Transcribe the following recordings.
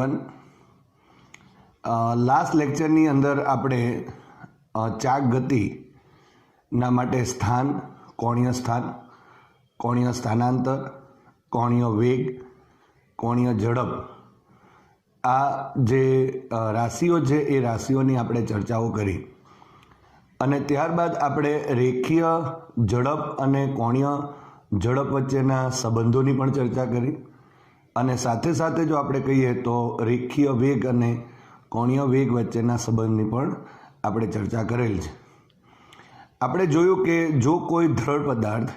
Everyone. Last लेक्चरनी अंदर આપણે ચાક ગતિના માટે સ્થાન, કોણીય સ્થાનાંતર, કોણીય વેગ, કોણીય ઝડપ આ જે રાશિઓ છે એ રાશિઓની આપણે ચર્ચાઓ કરી અને ત્યારબાદ આપણે રેખીય ઝડપ અને કોણીય ઝડપ વચ્ચેના સંબંધોની પણ ચર્ચા કરી અને સાથે સાથે જો આપણે કહીએ તો રેખીય વેગ અને કોણીય વેગ વચ્ચેના સંબંધની પણ આપણે ચર્ચા કરેલ છે। આપણે જોયું કે જો કોઈ દ્રઢ પદાર્થ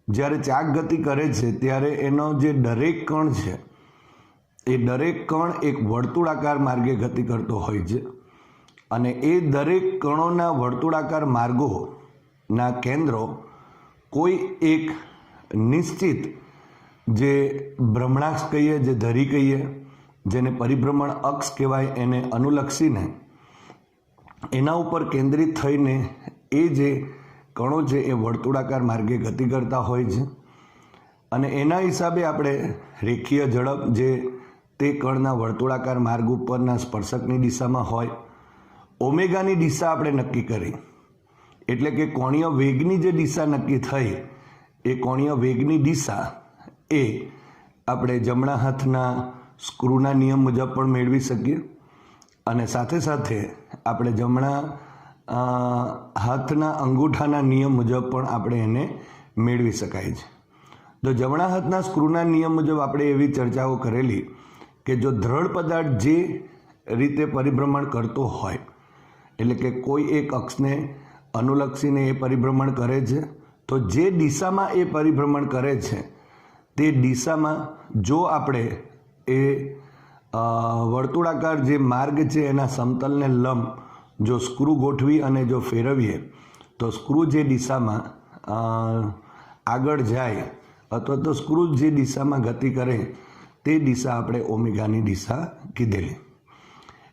જ્યારે ચાક ગતિ કરે છે ત્યારે એનો જે દરેક કણ છે એ દરેક કણ એક વર્તુળાકાર માર્ગે ગતિ કરતો હોય છે અને એ દરેક કણોના વર્તુળાકાર માર્ગોના કેન્દ્રો કોઈ એક નિશ્ચિત જે ભ્રમણાક્ષ કહીએ, જે ધરી કહીએ, જેને પરિભ્રમણ અક્ષ કહેવાય, એને અનુલક્ષીને એના ઉપર કેન્દ્રિત થઈને એ જે કણો છે એ વર્તુળાકાર માર્ગે ગતિ કરતા હોય છે અને એના હિસાબે આપણે રેખીય ઝડપ જે તે કણના વર્તુળાકાર માર્ગ ઉપરના સ્પર્શકની દિશામાં હોય, ઓમેગાની દિશા આપણે નક્કી કરી એટલે કે કોણીય વેગની જે દિશા નક્કી થઈ એ કોણીય વેગની દિશા એ આપણે જમણા હાથના સ્ક્રૂના નિયમ મુજબ પણ મેળવી શકીએ અને સાથે સાથે આપણે જમણા હાથના અંગૂઠાના નિયમ મુજબ પણ આપણે એને મેળવી શકાય છે। તો જમણા હાથના સ્ક્રૂના નિયમ મુજબ આપણે એવી ચર્ચાઓ કરેલી કે જો દ્રઢ પદાર્થ જે રીતે પરિભ્રમણ કરતો હોય એટલે કે કોઈ એક અક્ષને અનુલક્ષીને એ પરિભ્રમણ કરે છે તો જે દિશામાં એ પરિભ્રમણ કરે છે તે દિશામાં જો આપણે એ વર્તુળાકાર જે માર્ગ છે એના સમતલને લંબ જો સ્ક્રૂ ગોઠવી અને જો ફેરવીએ તો સ્ક્રૂ જે દિશામાં આગળ જાય અથવા તો સ્ક્રૂ જે દિશામાં ગતિ કરે તે દિશા આપણે ઓમેગાની દિશા કીધેલી।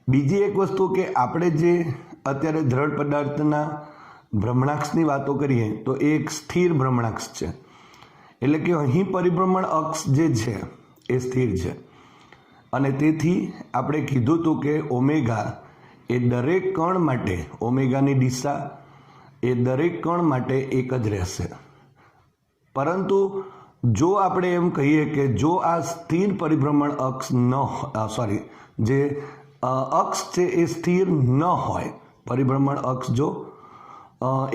બીજી એક વસ્તુ કે આપણે જે અત્યારે દ્રઢ પદાર્થના ભ્રમણાક્ષની વાતો કરીએ તો એ એક સ્થિર ભ્રમણાક્ષ છે એટલે કે અહીં પરિભ્રમણ અક્ષ જે છે એ સ્થિર છે અને તેથી આપણે કીધું હતું કે ઓમેગા એ દરેક કણ માટે ઓમેગાની દિશા એ દરેક કણ માટે એક જ રહેશે। પરંતુ જો આપણે એમ કહીએ કે જો આ સ્થિર પરિભ્રમણ અક્ષ જે અક્ષ છે એ સ્થિર ન હોય, પરિભ્રમણ અક્ષ જો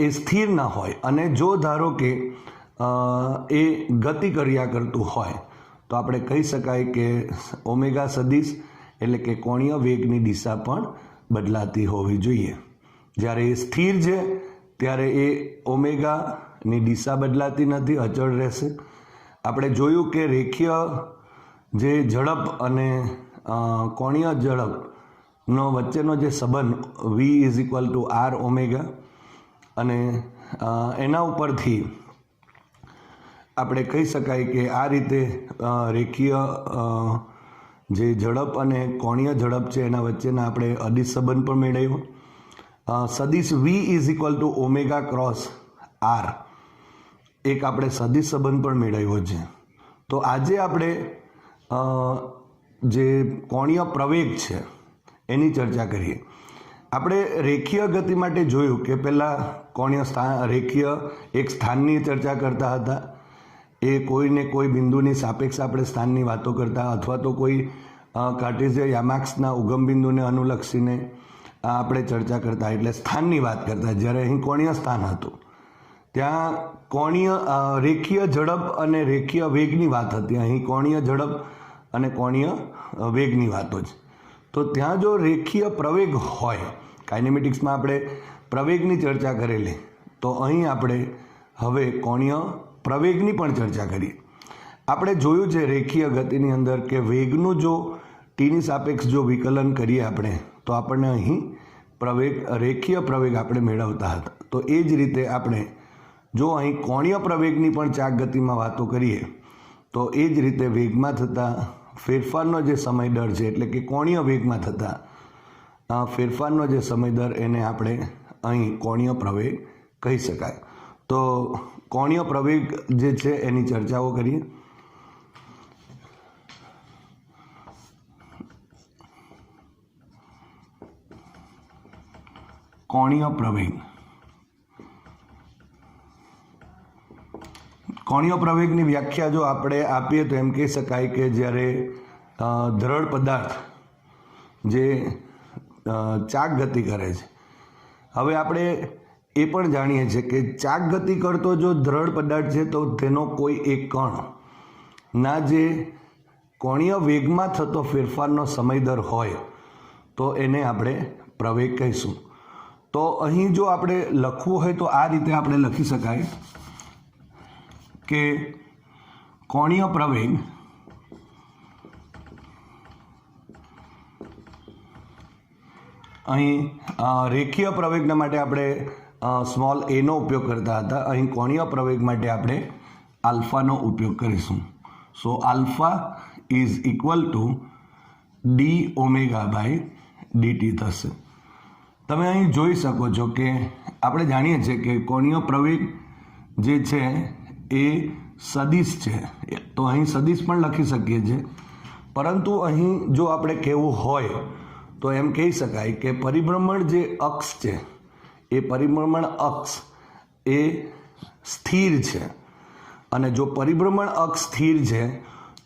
એ સ્થિર ન હોય અને જો ધારો કે એ ગતિ કર્યા કરતું હોય તો આપણે કહી શકાય કે ઓમેગા સદિશ એટલે કે કોણીય વેગની દિશા પણ બદલાતી હોવી જોઈએ। જ્યારે એ સ્થિર છે ત્યારે એ ઓમેગાની દિશા બદલાતી નથી, અચળ રહેશે। આપણે જોયું કે રેખીય જે ઝડપ અને કોણીય ઝડપનો વચ્ચેનો જે સંબંધ V = R ઓમેગા અને એના ઉપરથી આપણે કહી શકાય કે આ રીતે રેખીય જે ઝડપ અને કોણીય ઝડપ છે એના વચ્ચેના આપણે અદિશ સંબંધ પણ મેળવ્યો। સદિશ V = ઓમેગા ક્રોસ R એક આપણે સદિશ સંબંધ પણ મેળવ્યો છે। તો આજે આપણે જે કોણીય પ્રવેગ છે એની ચર્ચા કરીએ। આપણે રેખીય ગતિ માટે જોયું કે પહેલાં રેખીય એક સ્થાનની ચર્ચા કરતા હતા, એ કોઈને કોઈ બિંદુની સાપેક્ષ આપણે સ્થાનની વાતો કરતા અથવા તો કોઈ કાર્ટેશિયન યામાક્ષના ઉગમ બિંદુને અનુલક્ષીને આપણે ચર્ચા કરતા એટલે સ્થાનની વાત કરતા। જ્યારે અહીં કોણીય સ્થાન હતું ત્યાં રેખીય ઝડપ અને રેખીય વેગની વાત હતી, અહીં કોણીય ઝડપ અને કોણીય વેગની વાતો છે। તો ત્યાં જો રેખીય પ્રવેગ હોય, કાઇનેમેટિક્સમાં આપણે પ્રવેગની ચર્ચા કરેલી, તો અહીં આપણે હવે કોણીય પ્રવેગની પણ ચર્ચા કરીએ। આપણે જોયું છે રેખીય ગતિની અંદર કે વેગનું જો ટીની સાપેક્ષ જો વિકલન કરીએ આપણે તો આપણને અહીં રેખીય પ્રવેગ આપણે મેળવતા હતા। તો એ જ રીતે આપણે જો અહીં કોણીય પ્રવેગની પણ ચાક ગતિમાં વાતો કરીએ તો એ જ રીતે વેગમાં થતા ફેરફારનો જે સમય દર છે એટલે કે કોણીય વેગમાં થતા ફેરફારનો જે સમય દર એને આપણે અહીં કોણીય પ્રવેગ કહી શકાય। તો કોણીય પ્રવેગ જે છે એની ચર્ચાઓ કરીએ। કોણીય પ્રવેગ. કોણીય પ્રવેગની વ્યાખ્યા જો આપણે આપીએ તો એમ કહી શકાય કે જ્યારે દ્રઢ પદાર્થ જે ચાક ગતિ કરે છે. હવે આપણે એ પણ જાણીએ છીએ કે ચાક ગતિ કરતો જો દ્રઢ પદાર્થ છે તો તેનો કોઈ એક કણ ના જે કોણીય વેગમાં થતો ફેરફારનો સમય દર હોય તો એને આપણે પ્રવેગ કહીશું. તો અહીં જો આપણે લખવું હોય તો આ રીતે આપણે લખી શકાય કે કોણીય પ્રવેગ અહીં રેખીય પ્રવેગના માટે આપણે સ્મોલ એનો ઉપયોગ કરતા હતા. અહીં કોણીય પ્રવેગ માટે આપણે આલ્ફાનો ઉપયોગ કરીશું. So alpha is equal to D omega by DT થશે. તમે અહીં જોઈ શકો છો કે આપણે જાણીએ છીએ કે કોણીય પ્રવેગ જે છે એ સદિશ છે, તો અહીં સદિશ પણ લખી શકીએ છીએ. પરંતુ અહીં જો આપણે કહેવું હોય તો એમ કહી શકાય કે પરિભ્રમણ જે અક્ષ છે એ પરિભ્રમણ અક્ષ એ સ્થિર છે. અને જો પરિભ્રમણ અક્ષ સ્થિર છે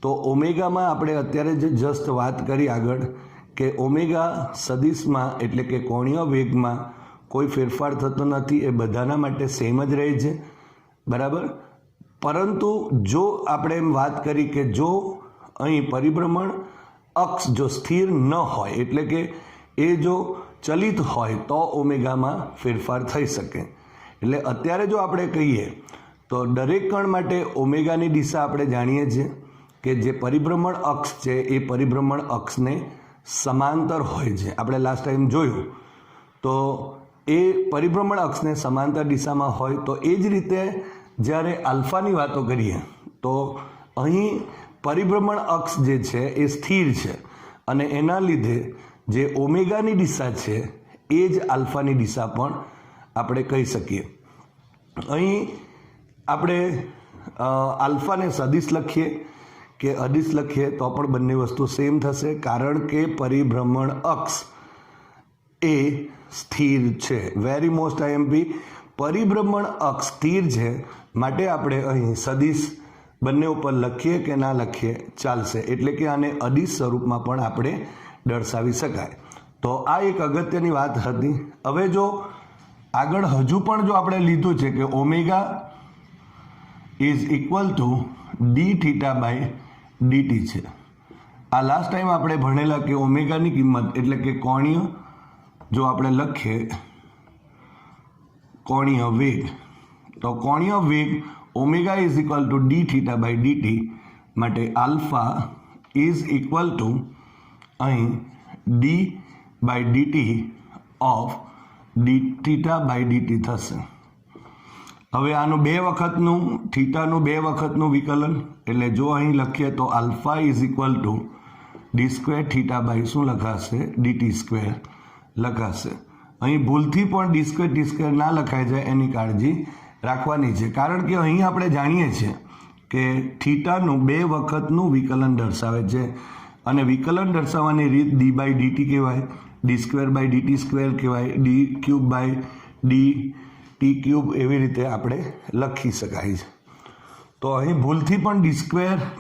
તો ઓમેગામાં આપણે અત્યારે જે જસ્ટ વાત કરી આગળ કે ઓમેગા સદિશમાં એટલે કે કોણીય વેગમાં કોઈ ફેરફાર થતો નથી, એ બધાના માટે સેમ જ રહે છે, બરાબર. પરંતુ જો આપણે એમ વાત કરી કે જો અહીં પરિભ્રમણ અક્ષ જો સ્થિર ન હોય એટલે કે એ જો ચલિત હોય તો ઓમેગામાં ફેરફાર થઈ શકે. એટલે અત્યારે જો આપણે કહીએ તો દરેક કણ માટે ઓમેગાની દિશા આપણે જાણીએ છીએ કે જે પરિભ્રમણ અક્ષ છે એ પરિભ્રમણ અક્ષને સમાંતર હોય છે. આપણે લાસ્ટ ટાઈમ જોયું તો એ પરિભ્રમણ અક્ષને સમાંતર દિશામાં હોય. તો એ જ રીતે જ્યારે આલ્ફાની વાતો કરીએ તો અહીં પરિભ્રમણ અક્ષ જે છે એ સ્થિર છે અને એના લીધે જે ઓમેગાની દિશા છે એ જ આલ્ફાની દિશા પણ આપણે કહી શકીએ. અહીં આપણે આલ્ફાને સદિશ લખીએ કે અદિશ લખીએ તો પણ બંને વસ્તુ સેમ થશે, કારણ કે પરિભ્રમણ અક્ષ એ સ્થિર છે. વેરી મોસ્ટ આઈએમપી, પરિભ્રમણ અક્ષ સ્થિર છે માટે આપણે અહીં સદિશ બંને ઉપર લખીએ કે ના લખીએ ચાલશે. એટલે કે આને અદિશ સ્વરૂપમાં પણ આપણે દર્શાવી શકાય. તો આ એક અગત્યની વાત હતી. હવે જો આગળ હજુ પણ જો આપણે લીધું છે કે omega is equal to d theta by dt છે. આ લાસ્ટ ટાઈમ આપણે ભણેલા કે ઓમેગાની કિંમત એટલે કે કોણીય જો આપણે લખીએ કોણીય વેગ, તો કોણીય વેગ omega is equal to d theta by dt માટે આલ્ફા ઇઝ ઇક્વલ ટુ અહીં d by dt of d theta by DT થશે. હવે આનું 2 વખતનું થીટાનું 2 વખતનું વિકલન એટલે જો અહીં લખીએ તો alpha is equal to d square theta by શું લખાશે ડીટી સ્ક્વેર લખાશે. અહીં ભૂલથી પણ ડી સ્ક્વેર ના લખાઈ જાય એની કાળજી રાખવાની છે, કારણ કે અહીં આપણે જાણીએ છીએ કે થીટાનું 2 વખતનું વિકલન દર્શાવે છે અને વિકલન દર્શાવવાની રીત ડી બાય ડીટી કહેવાય, D square by D T square કહેવાય, D cube by D T cube, એવી રીતે આપણે લખી શકાય છે. તો અહીં ભૂલથી પણ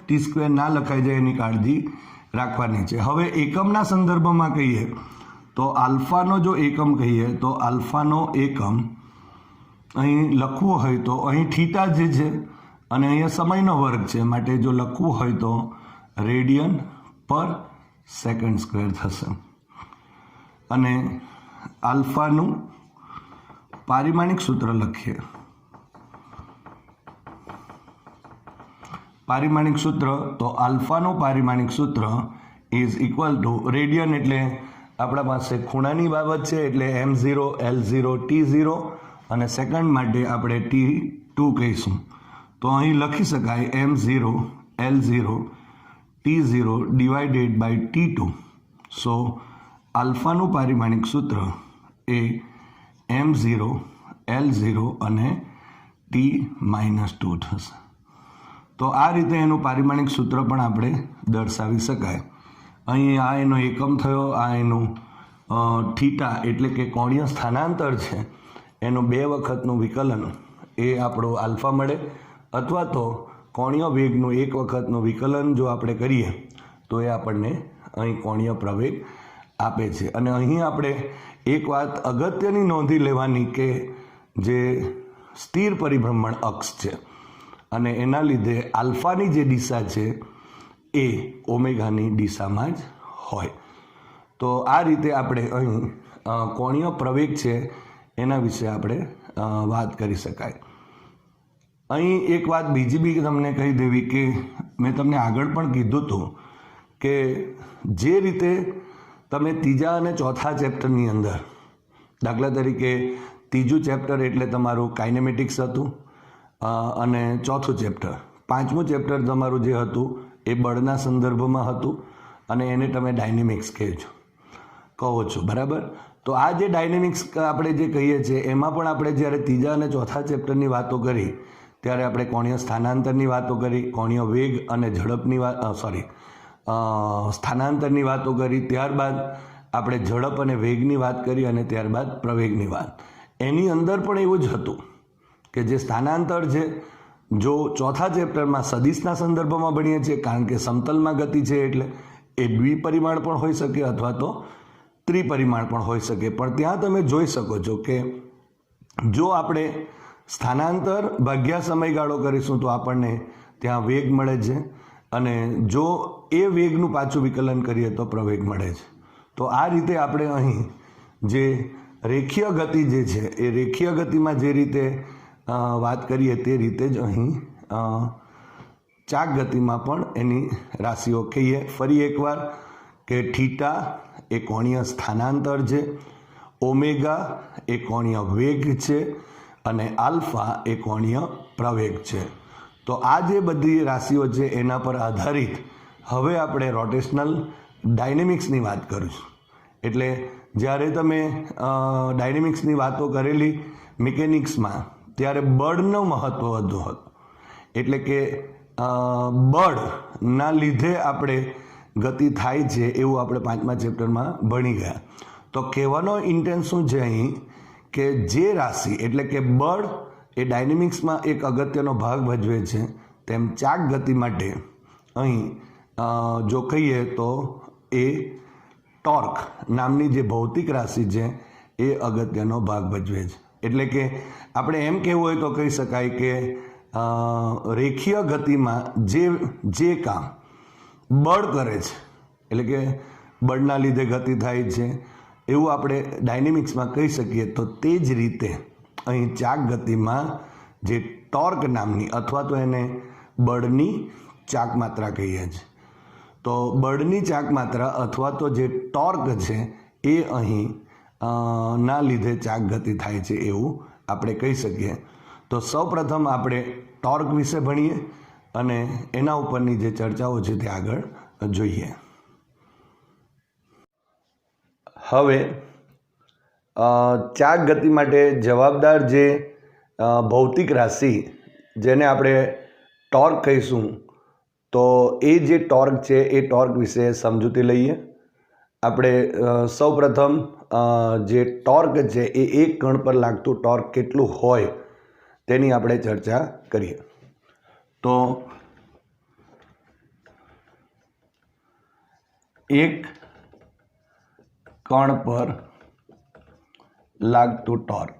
ટી સ્ક્વેર ના લખાઈ જાય એની કાળજી રાખવાની છે. હવે એકમના સંદર્ભમાં કહીએ તો આલ્ફાનો જો એકમ કહીએ તો આલ્ફાનો એકમ અહીં લખવું હોય તો અહીં થીટા જે છે અને અહીંયા સમયનો વર્ગ છે માટે જો લખવું હોય તો રેડિયન પર સેકન્ડ સ્ક્વેર થશે. અને આલ્ફાનું પારિમાણિક સૂત્ર લખીએ. પારિમાણિક સૂત્ર તો આલ્ફાનું પારિમાણિક સૂત્ર ઇઝ ઇક્વલ ટુ રેડિયન એટલે આપણા પાસે ખૂણાની બાબત છે એટલે M0 L0 T0 અને સેકન્ડ માટે આપણે T2 કહીશું. તો અહીં લખી શકાય M0 L0 T0 divided by T2. સો આલ્ફાનું પારિમાણિક સૂત્ર એ M0 L0 અને T-2 થશે. તો આ રીતે એનું પારિમાણિક સૂત્ર પણ આપણે દર્શાવી શકાય. અહીં આ એનો એકમ થયો, આ એનું થીટા એટલે કે કોણીય સ્થાનાંતર છે એનું 2 વખતનું વિકલન એ આપણો આલ્ફા મળે, અથવા તો કોણીય વેગનું 1 વખતનું વિકલન જો આપણે કરીએ તો એ આપણને અહીં કોણીય પ્રવેગ આપે છે. અને અહીં આપણે એક વાત અગત્યની નોંધી લેવાની કે જે સ્થિર પરિભ્રમણ અક્ષ છે અને એના લીધે આલ્ફાની જે દિશા છે એ ઓમેગાની દિશામાં જ હોય. તો આ રીતે આપણે અહીં કોણીય પ્રવેગ છે એના વિશે આપણે વાત કરી શકાય. અહીં એક વાત બીજી બી તમને કહી દેવી કે મેં તમને આગળ પણ કીધું હતું કે જે રીતે તમે ત્રીજા અને ચોથા ચેપ્ટરની અંદર, દાખલા તરીકે ત્રીજું ચેપ્ટર એટલે તમારું કાઇનેમેટિક્સ હતું અને ચોથું ચેપ્ટર, પાંચમું ચેપ્ટર તમારું જે હતું એ બળના સંદર્ભમાં હતું અને એને તમે ડાયનેમિક્સ કહો છો, બરાબર. તો આ જે ડાયનેમિક્સ આપણે જે કહીએ છીએ એમાં પણ આપણે જ્યારે ત્રીજા અને ચોથા ચેપ્ટરની વાતો કરી ત્યારે આપણે કોણીય સ્થાનાંતરની વાતો કરી, કોણીય વેગ અને ઝડપની સ્થાનાંતરની વાતો કરી, ત્યારબાદ આપણે ઝડપ અને વેગની વાત કરી અને ત્યારબાદ પ્રવેગની વાત. એની અંદર પણ એવું જ હતું કે જે સ્થાનાંતર છે જો ચોથા ચેપ્ટરમાં સદિશના સંદર્ભમાં ભણીએ છીએ, કારણ કે સમતલમાં ગતિ છે એટલે એ દ્વિપરિમાણ પણ હોઈ શકે અથવા તો ત્રિપરિમાણ પણ હોઈ શકે. પણ ત્યાં તમે જોઈ શકો છો કે જો આપણે સ્થાનાંતર ભાગ્યા સમયગાળો કરીશું તો આપણને ત્યાં વેગ મળે છે અને જો એ વેગનું પાછું વિકલન કરીએ તો પ્રવેગ મળે છે. તો આ રીતે આપણે અહીં જે રેખીય ગતિ જે છે એ રેખીય ગતિમાં જે રીતે વાત કરીએ તે રીતે જ અહીં ચાક ગતિમાં પણ એની રાશિઓ કહીએ. ફરી એકવાર કે થીટા એ કોણીય સ્થાનાંતર છે, ઓમેગા એ કોણીય વેગ છે અને આલ્ફા એ કોણીય પ્રવેગ છે. તો આ જે બધી રાશિઓ છે એના પર આધારિત હવે આપણે રોટેશનલ ડાયનેમિક્સની વાત કરીશું. એટલે જ્યારે તમે ડાયનેમિક્સની વાતો કરેલી મિકેનિક્સમાં ત્યારે બળનું મહત્ત્વ વધુ હતું. એટલે કે બળના લીધે આપણે ગતિ થાય છે એવું આપણે પાંચમા ચેપ્ટરમાં ભણી ગયા. તો કહેવાનો ઇન્ટેન્સ શું છે અહીં કે જે રાશિ એટલે કે બળ એ ડાયનેમિક્સમાં એક અગત્યનો ભાગ ભજવે છે, તેમ ચાક ગતિ માટે અહીં જો કહીએ તો એ ટોર્ક નામની જે ભૌતિક રાશિ છે એ અગત્યનો ભાગ ભજવે છે. એટલે કે આપણે એમ કહેવું હોય તો કહી શકાય કે રેખીય ગતિમાં જે કામ બળ કરે છે એટલે કે બળના લીધે ગતિ થાય છે એવું આપણે ડાયનેમિક્સમાં કહી શકીએ. તો તે જ રીતે અહીં ચાક ગતિમાં જે ટોર્ક નામની અથવા તો એને બળની ચાક માત્રા કહીએ છીએ. તો બળની ચાક માત્રા અથવા તો જે ટોર્ક છે એ અહીં ના લીધે ચાક ગતિ થાય છે એવું આપણે કહી શકીએ. તો સૌપ્રથમ આપણે ટોર્ક વિશે ભણીએ અને એના ઉપરની જે ચર્ચાઓ છે તે આગળ જોઈએ. હવે ચાક ગતિ માટે જવાબદાર જે ભૌતિક રાશિ જેને આપણે ટોર્ક કહીશું, તો એ જે ટોર્ક છે એ ટોર્ક વિશે સમજૂતી લઈએ. આપણે સૌપ્રથમ જે ટોર્ક છે એ એક કણ પર લાગતું ટોર્ક કેટલું હોય તેની આપણે ચર્ચા કરીએ. તો એક કણ પર લાગતું ટોર્ક.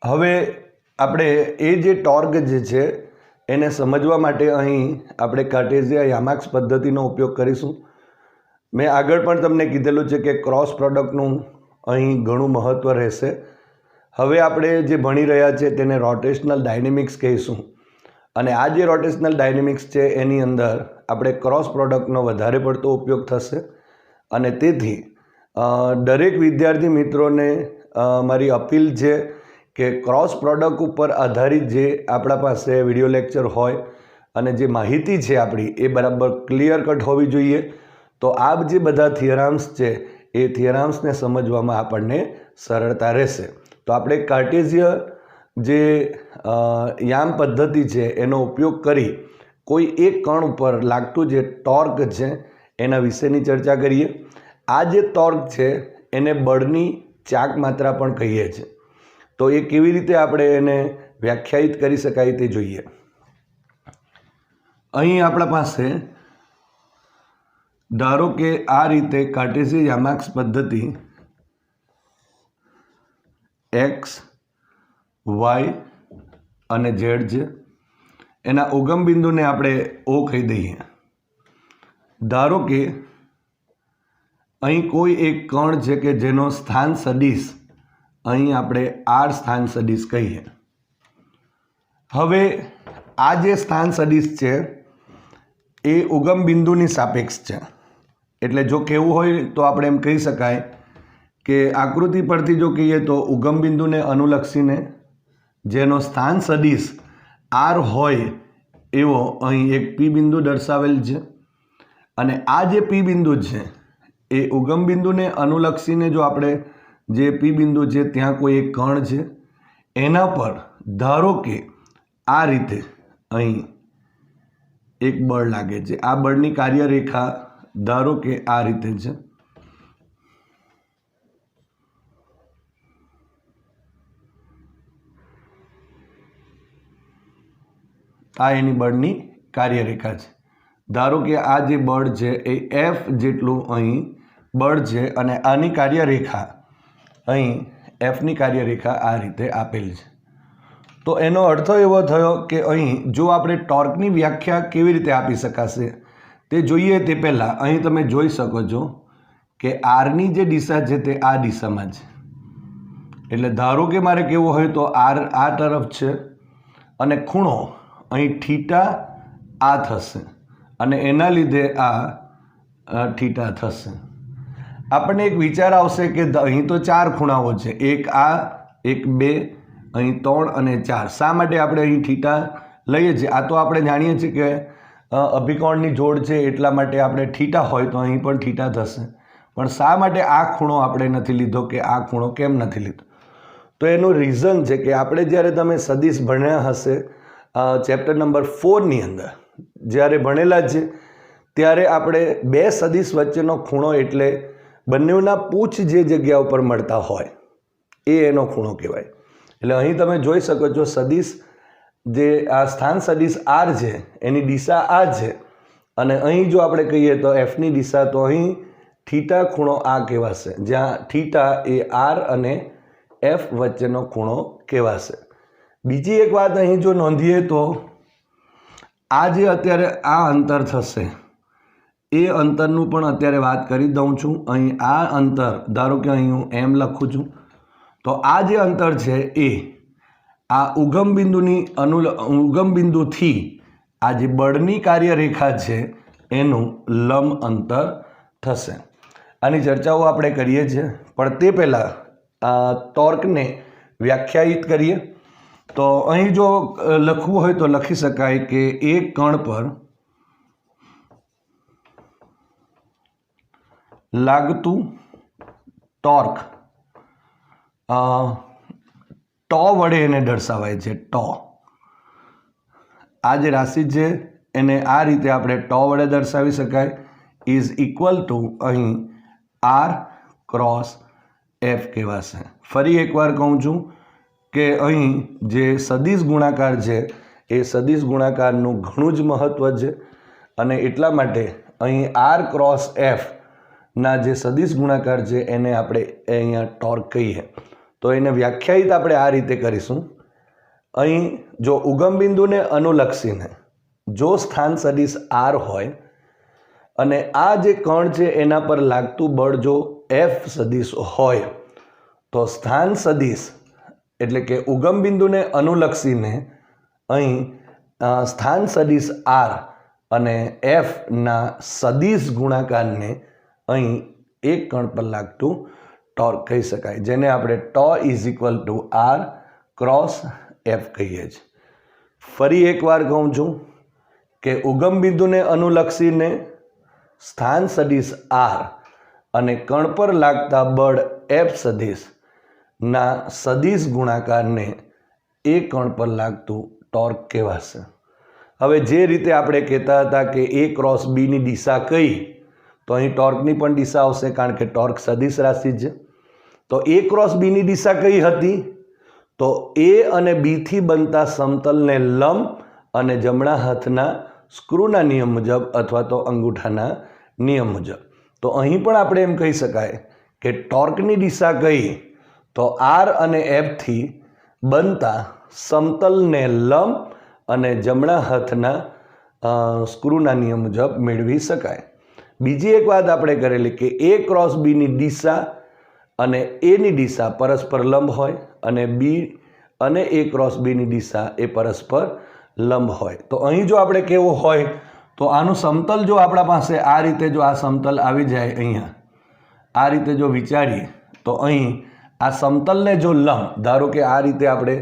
હવે આપણે એ જે ટોર્ક જે છે એને સમજવા માટે અહીં આપણે કાર્ટેશિયન યામાક્સ પદ્ધતિનો ઉપયોગ કરીશું. મેં આગળ પણ તમને કીધેલું છે કે ક્રોસ પ્રોડક્ટનું અહીં ઘણું મહત્ત્વ રહેશે. હવે આપણે જે ભણી રહ્યા છીએ તેને રોટેશનલ ડાયનેમિક્સ કહીશું અને આ જે રોટેશનલ ડાયનેમિક્સ છે એની અંદર આપણે ક્રોસ પ્રોડક્ટનો વધારે પડતો ઉપયોગ થશે. અને તેથી દરેક વિદ્યાર્થી મિત્રોને મારી અપીલ છે કે ક્રોસ પ્રોડક્ટ ઉપર આધારિત જે આપણા પાસે વિડીયો લેક્ચર હોય અને જે માહિતી છે આપણી એ બરાબર ક્લિયર કટ હોવી જોઈએ. તો આ જે બધા થિયરામ્સ છે એ થિયરામ્સને સમજવામાં આપણને સરળતા રહેશે. તો આપણે કાર્ટેશિયન જે યામ પદ્ધતિ છે એનો ઉપયોગ કરી કોઈ એક કણ ઉપર લાગતું જે ટોર્ક છે એના વિશેની ચર્ચા કરીએ. આ જે ટોર્ક છે એને બળની ચાક માત્રા પણ કહીએ છીએ. તો એ કેવી રીતે આપણે એને વ્યાખ્યાયિત કરી શકાય તે જોઈએ. અહીં આપણા પાસે ધારો કે આ રીતે કાર્ટેશિયન યામાક્ષ પદ્ધતિ એક્સ વાય અને ઝેડ છે. એના ઉગમ બિંદુને આપણે ઓ કહી દઈએ. ધારો કે અહીં કોઈ એક કણ છે કે જેનો સ્થાન સદિશ અહીં આપણે આર સ્થાન સદિશ કહીએ. હવે આ જે સ્થાન સદિશ છે એ ઉગમ બિંદુની સાપેક્ષ છે. એટલે જો કહેવું હોય તો આપણે એમ કહી શકાય કે આકૃતિ પરથી જો કહીએ તો ઉગમ બિંદુને અનુલક્ષીને જેનો સ્થાન સદિશ આર હોય એવો અહીં એક પી બિંદુ દર્શાવેલ છે. અને આ જે પી બિંદુ છે એ ઉગમ બિંદુને અનુલક્ષીને જો આપણે જે પી બિંદુ છે ત્યાં કોઈ એક કણ છે એના પર ધારો કે આ રીતે અહીં એક બળ લાગે છે. આ બળની કાર્યરેખા ધારો કે આ રીતે છે. આ એની બળની કાર્યરેખા છે. ધારો કે આ જે બળ છે એ એફ જેટલું અહીં બળ છે અને આની કાર્યરેખા અહીં એફની કાર્યરેખા આ રીતે આપેલ છે. તો એનો અર્થ એવો થયો કે અહીં જો આપણે ટોર્કની વ્યાખ્યા કેવી રીતે આપી શકાશે તે જોઈએ. તે પહેલાં અહીં તમે જોઈ શકો છો કે આરની જે દિશા છે તે આ દિશામાં છે. એટલે ધારો કે મારે કહેવું હોય તો આર આ તરફ છે અને ખૂણો અહીં થીટા આ થશે અને એના લીધે આ થીટા થશે. આપણને એક વિચાર આવશે કે અહીં તો ચાર ખૂણાઓ છે, એક આ, એક બે, અહીં 3 અને 4. શા માટે આપણે અહીં થીટા લઈએ છીએ? આ તો આપણે જાણીએ છીએ કે અભિકોણની જોડ છે એટલા માટે આપણે થીટા હોય તો અહીં પણ થીટા થશે. પણ શા માટે આ ખૂણો આપણે નથી લીધો કે આ ખૂણો કેમ નથી લીધો? તો એનું રીઝન છે કે આપણે જ્યારે તમે સદિશ ભણ્યા હશે ચેપ્ટર નંબર 4ની અંદર જ્યારે ભણેલા છે ત્યારે આપણે બે સદિશ વચ્ચેનો ખૂણો એટલે બંનેના પૂછ જે જગ્યા ઉપર મળતા હોય એ એનો ખૂણો કહેવાય. એટલે અહીં તમે જોઈ શકો છો સદિશ જે આ સ્થાન સદિશ આર છે એની દિશા આ છે અને અહીં જો આપણે કહીએ તો એફની દિશા તો અહીં થીટા ખૂણો આ કહેવાશે, જ્યાં થીટા એ આર અને એફ વચ્ચેનો ખૂણો કહેવાશે. બીજી એક વાત અહીં જો નોંધીએ તો આ જે અત્યારે આ અંતર થશે એ અંતરનું પણ અત્યારે વાત કરી દઉં છું. અહીં આ અંતર ધારો કે અહીં હું એમ લખું છું તો આ જે અંતર છે એ આ ઉગમ બિંદુથી આ જે બળની કાર્યરેખા છે એનું લંબ અંતર થશે. આની ચર્ચાઓ આપણે કરીએ છીએ પણ તે પહેલાં ટોર્કને વ્યાખ્યાયિત કરીએ. તો અહીં જો લખવું હોય તો લખી શકાય કે એક કણ પર લાગતું ટોર્ક ટો વડે એને દર્શાવાય છે. ટો આ જે રાશિ છે એને આ રીતે આપણે ટો વડે દર્શાવી શકાય. ઇઝ ઇક્વલ ટુ અહીં આર ક્રોસ એફ કહેવાશે. ફરી એકવાર કહું છું કે અહીં જે સદિશ ગુણાકાર છે એ સદિશ ગુણાકારનું ઘણું જ મહત્ત્વ છે અને એટલા માટે અહીં આર ક્રોસ એફ ના જે સદિશ ગુણાકાર છે એને આપણે અહીંયા ટોર્ક કહીએ. તો એને વ્યાખ્યાયિત આપણે આ રીતે કરીશું. અહીં જો ઉગમ બિંદુને અનુલક્ષીને જો સ્થાન સદિશ આર હોય અને આ જે કણ છે એના પર લાગતું બળ જો એફ સદિશ હોય તો સ્થાન સદિશ એટલે કે ઉગમ બિંદુને અનુલક્ષીને અહીં સ્થાન સદિશ આર અને એફના સદિશ ગુણાકારને અહીં એક કણ પર લાગતું ટોર્ક કહી શકાય, જેને આપણે tau is equal to R cross F કહીએ છીએ. ફરી એકવાર કહું છું કે ઉગમ બિંદુને અનુલક્ષીને સ્થાન સદિશ આર અને કણ પર લાગતા બળ એફ સદિશ ના સદિશ ગુણાકારને એ કણ પર લાગતું ટોર્ક કહેવાશે. હવે જે રીતે આપણે કહેતા હતા કે એ ક્રોસ બીની દિશા કઈ, તો અહીં ટોર્કની પણ દિશા આવશે કારણ કે ટોર્ક સદિશ રાશિ છે. તો એ ક્રોસ બીની દિશા કઈ હતી? તો એ અને બીથી બનતા સમતલને લંબ અને જમણા હાથના સ્ક્રૂના નિયમ મુજબ અથવા તો અંગૂઠાના નિયમ મુજબ. તો અહીં પણ આપણે એમ કહી શકાય કે ટોર્કની દિશા કઈ? તો આર અને એફથી બનતા સમતલને લંબ અને જમણા હાથના સ્ક્રૂના નિયમ મુજબ મેળવી શકાય. બીજી એક વાત આપણે કરેલી કે એ ક્રોસ બીની દિશા અને એની દિશા પરસ્પર લંબ હોય અને બી અને એ ક્રોસ બીની દિશા એ પરસ્પર લંબ હોય. તો અહીં જો આપણે કેવું હોય તો આનું સમતલ જો આપણા પાસે આ રીતે જો આ સમતલ આવી જાય, અહીંયા આ રીતે જો વિચારીએ તો અહીં આ સમતલને જો લંબ, ધારો કે આ રીતે આપણે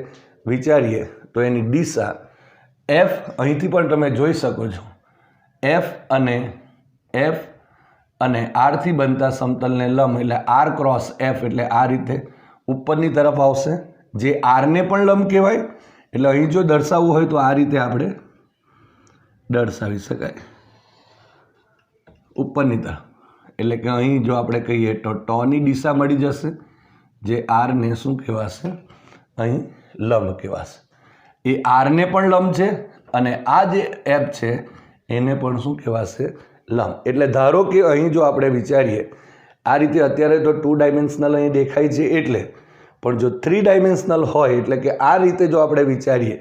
વિચારીએ તો એની દિશા એફ, અહીંથી પણ તમે જોઈ શકો છો, એફ અને આરથી બનતા સમતલને લંબ એટલે આર ક્રોસ એફ એટલે આ રીતે ઉપરની તરફ આવશે, જે આરને પણ લંબ કહેવાય. એટલે અહીં જો દર્શાવવું હોય તો આ રીતે આપણે દર્શાવી શકાય ઉપરની તરફ. એટલે કે અહીં જો આપણે કહીએ તો ટોની દિશા મળી જશે, જે આરને શું કહેવાશે? અહીં લંબ કહેવાશે. એ આરને પણ લંબ છે અને આ જે એફ છે એને પણ શું કહેવાશે? લંબ. એટલે ધારો કે અહીં જો આપણે વિચારીએ આ રીતે, અત્યારે તો 2 ડાયમેન્શનલ અહીં દેખાય છે એટલે, પણ જો 3 ડાયમેન્શનલ હોય એટલે કે આ રીતે જો આપણે વિચારીએ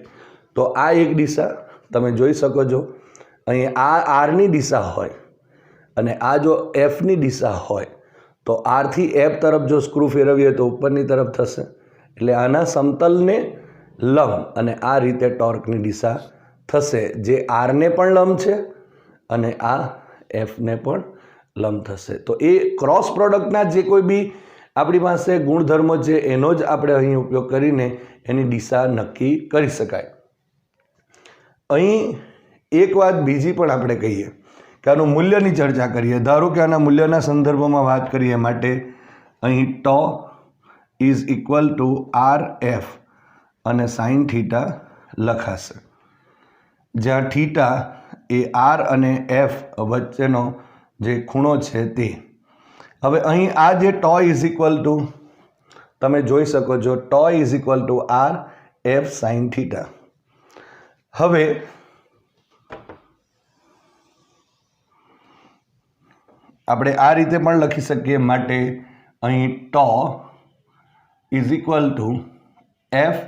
તો આ એક દિશા તમે જોઈ શકો છો, અહીં આ આરની દિશા હોય અને આ જો એફની દિશા હોય તો આરથી એફ તરફ જો સ્ક્રૂ ફેરવીએ તો ઉપરની તરફ થશે. એટલે આના સમતલને લંબ અને આ રીતે ટોર્કની દિશા થશે, જે આરને પણ લંબ છે અને આ એફને પણ લંબ થશે. તો એ ક્રોસ પ્રોડક્ટના જે કોઈ બી આપણી પાસે ગુણધર્મો છે એનો જ આપણે અહીં ઉપયોગ કરીને એની દિશા નક્કી કરી શકાય. અહીં એક વાત બીજી પણ આપણે કહીએ કે આનું મૂલ્યની ચર્ચા કરીએ. ધારો કે આના મૂલ્યના સંદર્ભમાં વાત કરીએ માટે અહીં tau is equal to R F અને સાઇન થીટા લખાશે, જ્યાં થીટા એ આર અને એફ વચ્ચેનો જે ખૂણો છે તે. હવે અહીં આ જે ટો ઇઝ ઇક્વલ ટુ તમે જોઈ શકો છો, tau is equal to R F sine theta. હવે આપણે આ રીતે પણ લખી શકીએ માટે અહીં tau is equal to F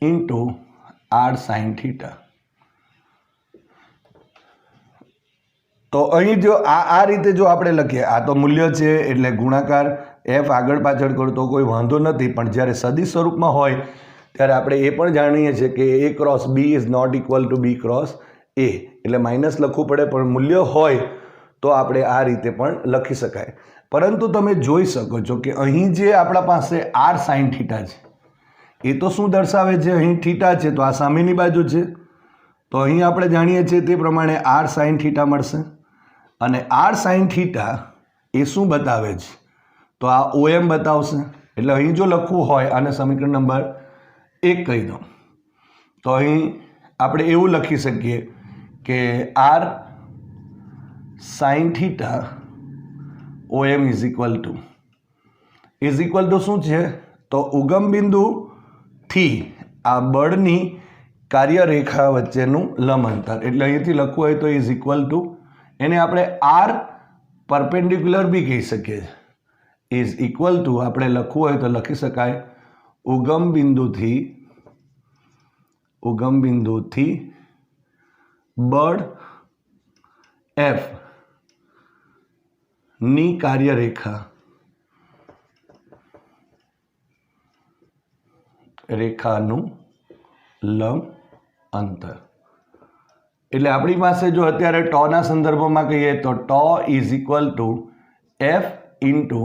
into R sine theta. તો અહીં જો આ રીતે જો આપણે લખીએ, આ તો મૂલ્ય છે એટલે ગુણાકાર એફ આગળ પાછળ કરો તો કોઈ વાંધો નથી, પણ જ્યારે સદિશ સ્વરૂપમાં હોય ત્યારે આપણે એ પણ જાણીએ છીએ કે A cross B is not equal to B cross A, એટલે માઇનસ લખવું પડે, પણ મૂલ્ય હોય તો આપણે આ રીતે પણ લખી શકાય. પરંતુ તમે જોઈ શકો છો કે અહીં જે આપણા પાસે આર સાઇન થીટા છે એ તો શું દર્શાવે છે? અહીં થીટા છે તો આ સામેની બાજુ છે, તો અહીં આપણે જાણીએ છીએ તે પ્રમાણે આર સાઇન થીટા મળશે. અને આર સાઇન થીટા એ શું બતાવે છે? તો આ OM બતાવશે. એટલે અહીં જો લખવું હોય આને સમીકરણ નંબર 1 કહી દો તો અહીં આપણે એવું લખી શકીએ કે r sine theta OM is equal to શું છે? તો ઉગમ બિંદુથી આ બળની કાર્યરેખા વચ્ચેનું લંબ અંતર. એટલે અહીંથી લખવું હોય તો ઇઝ ઇક્વલ ટુ, એને આપણે આર પરપેન્ડિક્યુલર બી કહી શકીએ. ઇઝ ઇક્વલ ટુ આપણે લખવું હોય તો લખી શકાય ઉગમ બિંદુથી બળ એફ ની રેખાનું લંબ અંતર. એટલે આપણી પાસે જો અત્યારે ટોના સંદર્ભમાં કહીએ તો tau is equal to F into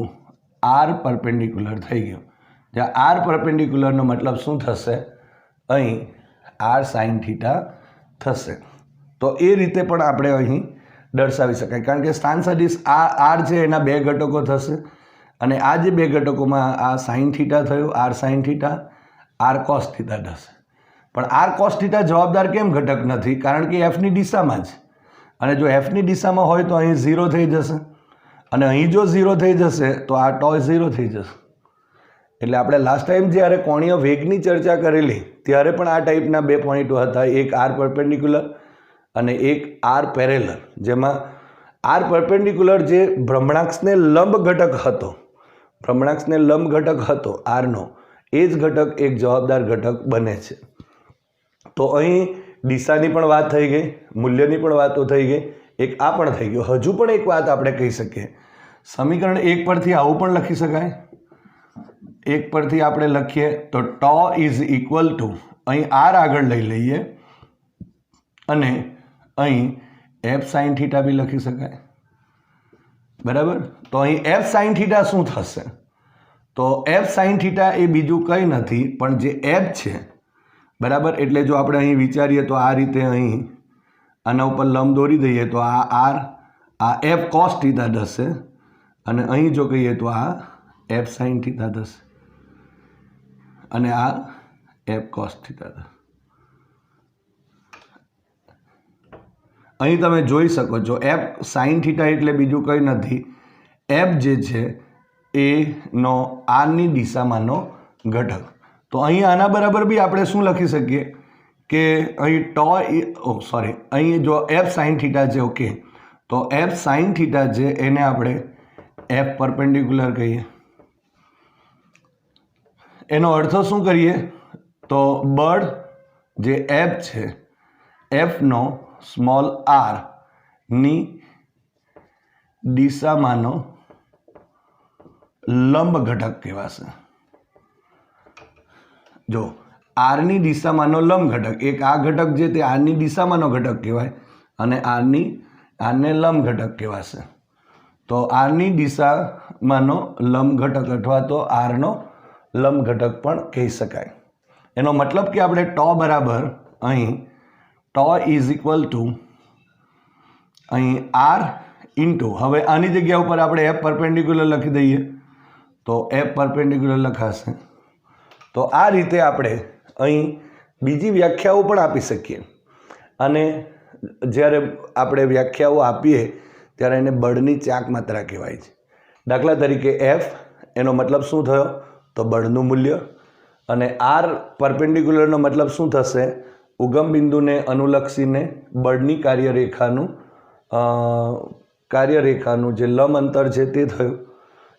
R perpendicular થઈ ગયું, જ્યાં આર પરપેન્ડિક્યુલરનો મતલબ શું થશે? અહીં આર સાઇન થીટા થશે. તો એ રીતે પણ આપણે અહીં દર્શાવી શકાય, કારણ કે સ્થાન સદિશ આ આર છે એના 2 ઘટકો થશે અને આ જે 2 ઘટકોમાં આ સાઇન થીટા થયું, r sine theta, r cos theta થશે. પણ આર કોસ થીટા જવાબદાર કેમ ઘટક નથી? કારણ કે એફની દિશામાં જ, અને જો એફની દિશામાં હોય તો અહીં 0 થઈ જશે, અને અહીં જો 0 થઈ જશે તો આ ટો 0 થઈ જશે. એટલે આપણે લાસ્ટ ટાઈમ જ્યારે કોણીય વેગની ચર્ચા કરેલી ત્યારે પણ આ ટાઈપના બે પોઈન્ટો હતા, એક આર પરપેન્ડિક્યુલર અને એક આર પેરેલલ, જેમાં આર પરપેન્ડિક્યુલર જે ભ્રમણાક્ષને લંબ ઘટક હતો, ભ્રમણાક્ષને લંબ ઘટક હતો આરનો, એ જ ઘટક એક જવાબદાર ઘટક બને છે. તો અહીં દિશાની પણ વાત થઈ ગઈ, મૂલ્યની પણ વાતો થઈ ગઈ, એક આ પણ થઈ ગયું. હજુ પણ એક વાત આપણે કહી શકીએ, સમીકરણ 1 પરથી આવું પણ લખી શકાય. 1 પરથી આપણે લખીએ તો ટો ઇઝ ઇક્વલ ટુ, અહીં આર આગળ લઈ લઈએ અને અહીં એફ સાઇન થીટા બી લખી શકાય, બરાબર. તો અહીં એફ સાઇન થીટા શું થશે? તો એફ સાઇન થીટા એ બીજું કંઈ નથી પણ જે એફ છે, બરાબર. એટલે જો આપણે અહીં વિચારીએ તો આ રીતે અહીં આના ઉપર લંબ દોરી દઈએ તો આ આર, આ એફ કોસ થીટા થશે, અને અહીં જો કહીએ તો આ એફ સાઇન થીટા થશે, અને આ એફ કોસ થીટા થશે. અહીં તમે જોઈ શકો છો એફ સાઇન થીટા એટલે બીજું કંઈ નથી, એફ જે છે એનો આરની દિશામાંનો ઘટક. તો અહીં આના બરાબર બી આપણે શું લખી શકીએ કે અહીં ટો, અહીં જો એફ સાઇન થીટા છે, ઓકે, તો એફ સાઇન થીટા છે એને આપણે એફ પરપેન્ડિક્યુલર કહીએ. એનો અર્થ શું કરીએ તો બળ જે એફ છે, એફનો સ્મોલ આર ની દિશામાંનો લંબ ઘટક કહેવાશે. જો આરની દિશામાંનો લંબ ઘટક, એક આ ઘટક છે તે આરની દિશામાંનો ઘટક કહેવાય, અને આરને લંબ ઘટક કહેવાશે. તો આરની દિશામાંનો લંબ ઘટક અથવા તો આરનો લંબ ઘટક પણ કહી શકાય. એનો મતલબ કે આપણે ટો બરાબર અહીં ટો ઇઝ ઇક્વલ ટુ અહીં આર ઇન્ટુ, હવે આની જગ્યા ઉપર આપણે એફ પરપેન્ડિક્યુલર લખી દઈએ તો એફ પરપેન્ડિક્યુલર લખાશે. તો આ રીતે આપણે અહીં બીજી વ્યાખ્યાઓ પણ આપી શકીએ, અને જ્યારે આપણે વ્યાખ્યાઓ આપીએ ત્યારે એને બળની ચાક માત્રા કહેવાય છે. દાખલા તરીકે એફ એનો મતલબ શું થયો તો બળનું મૂલ્ય, અને આર પરપેન્ડિક્યુલરનો મતલબ શું થશે? ઉગમ બિંદુને અનુલક્ષીને બળની કાર્યરેખાનું જે લંબ અંતર છે તે થયું,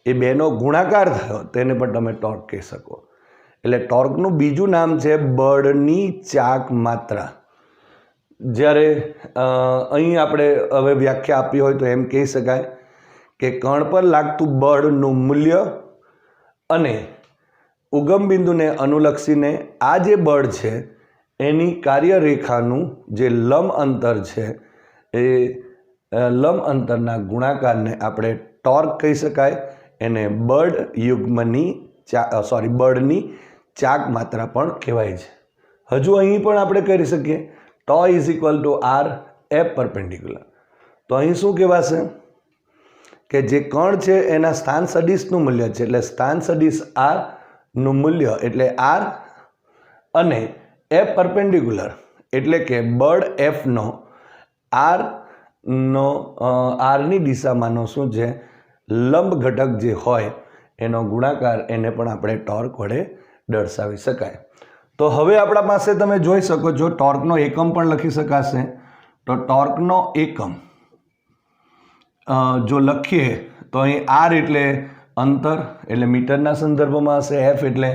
એ બેનો ગુણાકાર થયો, તેને પણ તમે ટોર્ક કહી શકો. એટલે ટોર્કનું બીજું નામ છે બળની ચાક માત્રા. જ્યારે અહીં આપણે હવે વ્યાખ્યા આપી હોય તો એમ કહી શકાય કે કણ પર લાગતું બળનું મૂલ્ય અને ઉગમ બિંદુને અનુલક્ષીને આ જે બળ છે એની કાર્યરેખાનું જે લંબ અંતર છે એ લંબ અંતરના ગુણાકારને આપણે ટોર્ક કહી શકાય. એને બળની ચાક માત્રા પણ કહેવાય છે. હજુ અહીં પણ આપણે કરી શકીએ tau is equal to R F perpendicular. તો અહીં શું કહેવાશે કે જે કણ છે એના સ્થાન સદિશનું મૂલ્ય છે, એટલે સ્થાન સદિશ આર નું મૂલ્ય એટલે આર, અને એફ પરપેન્ડિક્યુલર એટલે કે બળ એફનો આરની દિશામાંનો શું છે લંબ ઘટક જે હોય એનો ગુણાકાર, એને પણ આપણે ટોર્ક વડે દર્શાવી શકાય. તો હવે આપણા પાસે તમે જોઈ શકો છો ટોર્કનો એકમ પણ લખી શકાશે. તો ટોર્કનો એકમ જો લખીએ તો અહીં આર એટલે અંતર, એટલે મીટરના સંદર્ભમાં હશે, એફ એટલે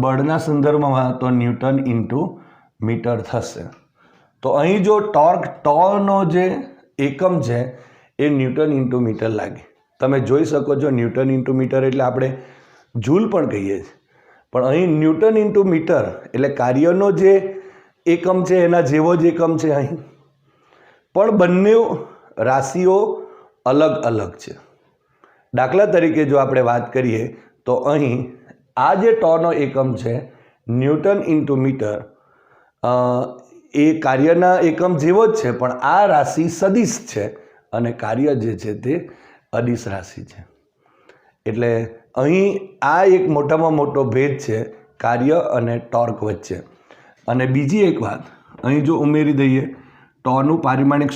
બળના સંદર્ભમાં તો ન્યૂટન ઇન્ટુ મીટર થશે. તો અહીં જો ટોનો જે એકમ છે એ ન્યૂટન ઇન્ટુ મીટર લાગે. તમે જોઈ શકો છો ન્યૂટન ઇન્ટુ મીટર એટલે આપણે જૂલ પણ કહીએ છીએ, પણ અહીં ન્યૂટન ઇન્ટુ મીટર એટલે કાર્યનો જે એકમ છે એના જેવો જ એકમ છે અહીં, પણ બંને રાશિઓ અલગ અલગ છે. દાખલા તરીકે જો આપણે વાત કરીએ તો અહીં આ જે ટોનો એકમ છે ન્યૂટન ઇન્ટુ મીટર, એ કાર્યના એકમ જેવો જ છે, પણ આ રાશિ સદિશ છે અને કાર્ય જે છે તે અદિશ રાશિ છે. એટલે અહીં આ એક મોટામાં મોટો ભેદ છે કાર્ય અને ટોર્ક વચ્ચે. અને બીજી એક વાત અહીં જો ઉમેરી દઈએ ટોનું પારિમાણિક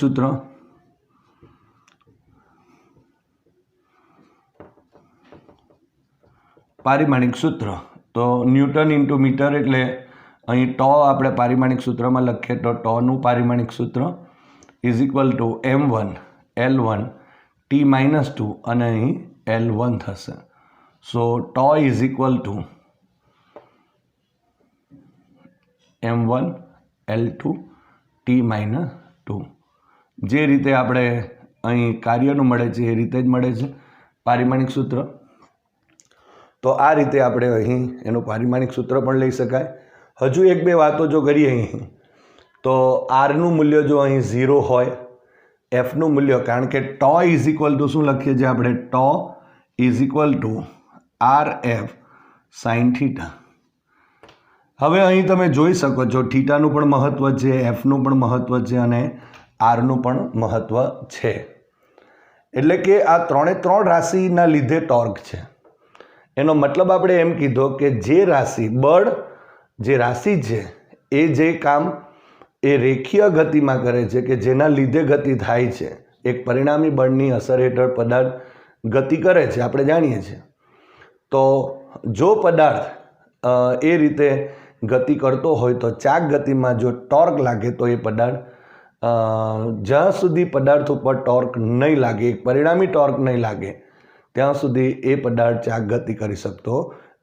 સૂત્ર, તો ન્યૂટન ઇન્ટુ મીટર, એટલે અહીં ટો આપણે પારિમાણિક સૂત્રમાં લખીએ તો ટોનું પારિમાણિક સૂત્ર is equal to m1 L1 T-2 અને અહીં L1 થશે. So tau is equal to m1 L2 T-2. જે રીતે આપણે અહીં કાર્યનું મળે છે એ રીતે જ મળે છે પારિમાણિક સૂત્ર. તો આ રીતે આપણે અહીં એનું પારિમાણિક સૂત્ર પણ લઈ શકાય. હજુ એક બે વાતો જો કરીએ અહીં, તો આરનું મૂલ્ય જો અહીં 0 હોય, એફનું મૂલ્ય, કારણ કે ટો ઇઝ ઇક્વલ ટુ શું લખીએ છીએ આપણે, tau is equal to RF sine theta. હવે અહીં તમે જોઈ શકો છો થીટાનું પણ મહત્ત્વ છે, એફનું પણ મહત્ત્વ છે અને આરનું પણ મહત્ત્વ છે. એટલે કે આ ત્રણે ત્રણ રાશિના લીધે ટોર્ક છે. એનો મતલબ આપણે એમ કીધો કે જે રાશિ બળ, જે રાશિ છે એ જે કામ એ રેખીય ગતિમાં કરે છે, કે જેના લીધે ગતિ થાય છે, એક પરિણામી બળની અસર હેઠળ પદાર્થ ગતિ કરે છે, આપણે જાણીએ છીએ. તો જો પદાર્થ એ રીતે ગતિ કરતો હોય તો ચાક ગતિમાં જો ટોર્ક લાગે તો એ પદાર્થ જ્યાં સુધી પદાર્થ ઉપર ટોર્ક નહીં લાગે, એક પરિણામી ટોર્ક નહીં લાગે, ત્યાં સુધી એ પદાર્થ ચાક ગતિ કરી શકતો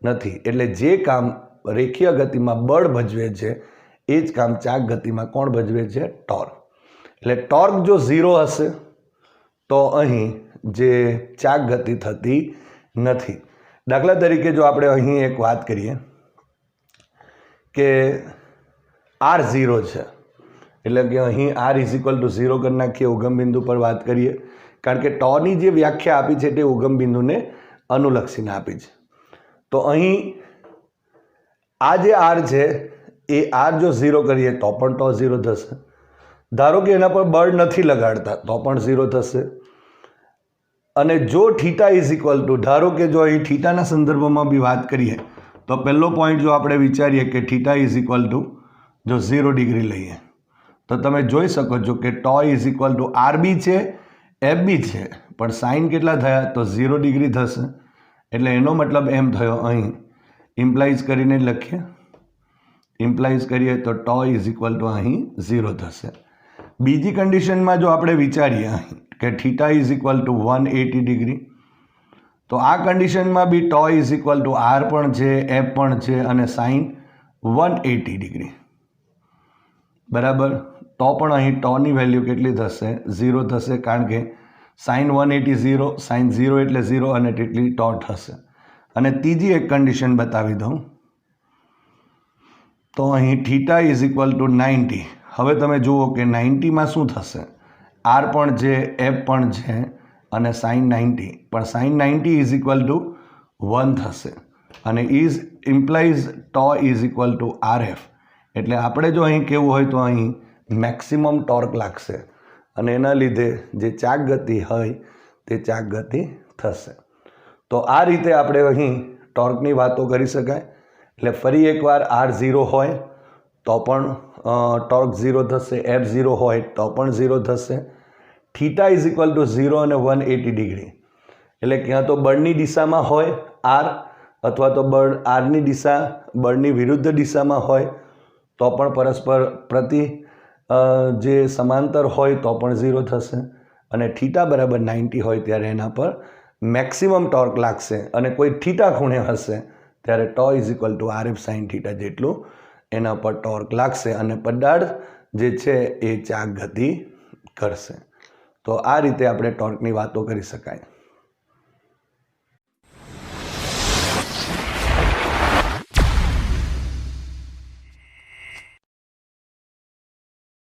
નથી. એટલે જે કામ રેખીય ગતિમાં બળ ભજવે છે એ જ કામ ચાક ગતિમાં કોણ ભજવે છે, ટોર્ક. એટલે ટોર્ક જો 0 હશે તો અહીં જે ચાક ગતિ થતી નથી. દાખલા તરીકે જો આપણે અહીં એક વાત કરીએ કે R0 છે, એટલે કે અહીં R ઇઝ ઇક્વલ ટુ 0 કરી નાખીએ, ઉગમ બિંદુ પર વાત કરીએ, કારણ કે ટોની જે વ્યાખ્યા આપી છે તે ઉગમ બિંદુને અનુલક્ષીને આપી છે. તો અહીં આ જે R છે એ R જો 0 કરીએ તો પણ ટો 0 થશે. ધારો કે એના પર બળ નથી લગાડતા તો પણ 0 થશે. અને જો થીટા ઇઝ ઇક્વલ ટુ, ધારો કે જો અહીં થીટાના સંદર્ભમાં બી વાત કરીએ તો પહેલો પોઈન્ટ જો આપણે વિચારીએ કે થીટા ઇઝ ઇક્વલ ટુ જો 0 ડિગ્રી લઈએ તો તમે જોઈ શકો છો કે ટો ઇઝ ઇક્વલ ટુ RB છે, FB છે, પણ સાઇન કેટલા થયા તો 0 ડિગ્રી થશે. એટલે એનો મતલબ એમ થયો, અહીં ઇમ્પ્લાઇઝ કરીને લખીએ, ઇમ્પ્લાઇઝ કરીએ તો ટો ઇઝ ઇક્વલ ટુ અહીં 0 થશે. બીજી કન્ડિશનમાં જો આપણે વિચારીએ અહીં કે theta is equal two 180 degree, તો આ કન્ડિશનમાં બી ટો ઇઝ ઇક્વલ ટુ R પણ છે, F પણ છે અને સાઇન 180 ડિગ્રી, બરાબર. તો પણ અહીં ટોની વેલ્યુ કેટલી થશે, 0 થશે, કારણ કે સાઇન 180 0, સાઇન 0 એટલે 0 અને તેટલી ટો થશે. અને ત્રીજી એક કન્ડિશન બતાવી દઉં તો અહીં થીટા ઇઝ ઇક્વલ ટુ 90. હવે તમે જુઓ કે 90માં શું થશે, R પણ છે, F પણ છે અને સાઇન 90, પણ સાઇન 90 ઇઝ ઇક્વલ ટુ 1 થશે અને is implies toe is equal to RF. એટલે આપણે જો અહીં કહેવું હોય તો અહીં મેક્સિમમ ટોર્ક લાગશે અને એના લીધે જે ચાક ગતિ હોય તે ચાક ગતિ થશે. તો આ રીતે આપણે અહીં ટોર્કની વાતો કરી શકાય. એટલે ફરી એકવાર R0 હોય તો પણ ટોર્ક 0 થશે, F0 હોય તો પણ 0 થશે. થીટા ઇઝ ઇક્વલ ટુ 0 અને 180 ડિગ્રી, એટલે ક્યાં તો બળની દિશામાં હોય R, અથવા તો બળ આરની દિશા બળની વિરુદ્ધ દિશામાં હોય તો પણ પરસ્પર પ્રતિ જે સમાંતર હોય તો પણ 0 થશે. અને થીટા બરાબર 90 હોય ત્યારે એના પર મેક્સિમમ ટોર્ક લાગશે અને કોઈ થીટા ખૂણે હશે ત્યારે tau is equal to RF sine theta જેટલું એના પર ટોર્ક લાગશે અને પદાર્થ જે છે એ ચાક ગતિ કરશે. તો આ રીતે આપણે ટોર્કની વાતો કરી શકાય.